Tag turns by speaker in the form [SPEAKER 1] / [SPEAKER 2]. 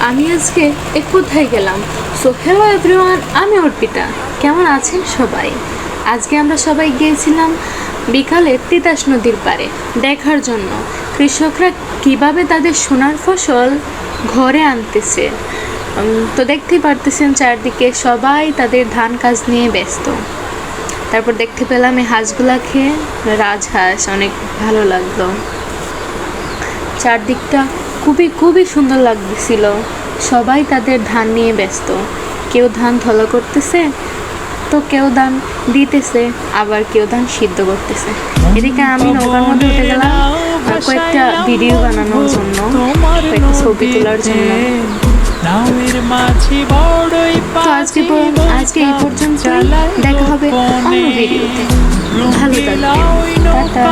[SPEAKER 1] আমি আজকে কোথায় গেলাম। সো হ্যালো এভরিওয়ান, আমি অর্পিতা। কেমন আছেন সবাই? আজকে আমরা সবাই গিয়েছিলাম বিকালে তিতাস নদীর পাড়ে দেখার জন্য কৃষকরা কিভাবে তাদের সোনার ফসল ঘরে আনতেছে। তো দেখতেই পারতেছেন চারদিকে সবাই তাদের ধান কাজ নিয়ে ব্যস্ত। তারপর দেখতে পেলাম এই হাঁসগুলাকে, রাজহাঁস, অনেক ভালো লাগলো। চারদিকটা খুবই খুবই সুন্দর লাগতেছিল। সবাই তাদের ধান নিয়ে ব্যস্ত। কেউ ধান ধলা করতেছে, তো কেউ ধান দিতেছে, আবার কেউ ধান সিদ্ধ করতেছে। এদিকে আমি নৌকার মধ্যে উঠে গেলাম কয়েকটা ভিডিও বানানোর জন্য, কয়েকটা ছবি তোলার জন্য। তো আজকে এই পর্যন্ত, দেখা হবে অন্য ভিডিওতে। ভালো থাকবেন, টাটা।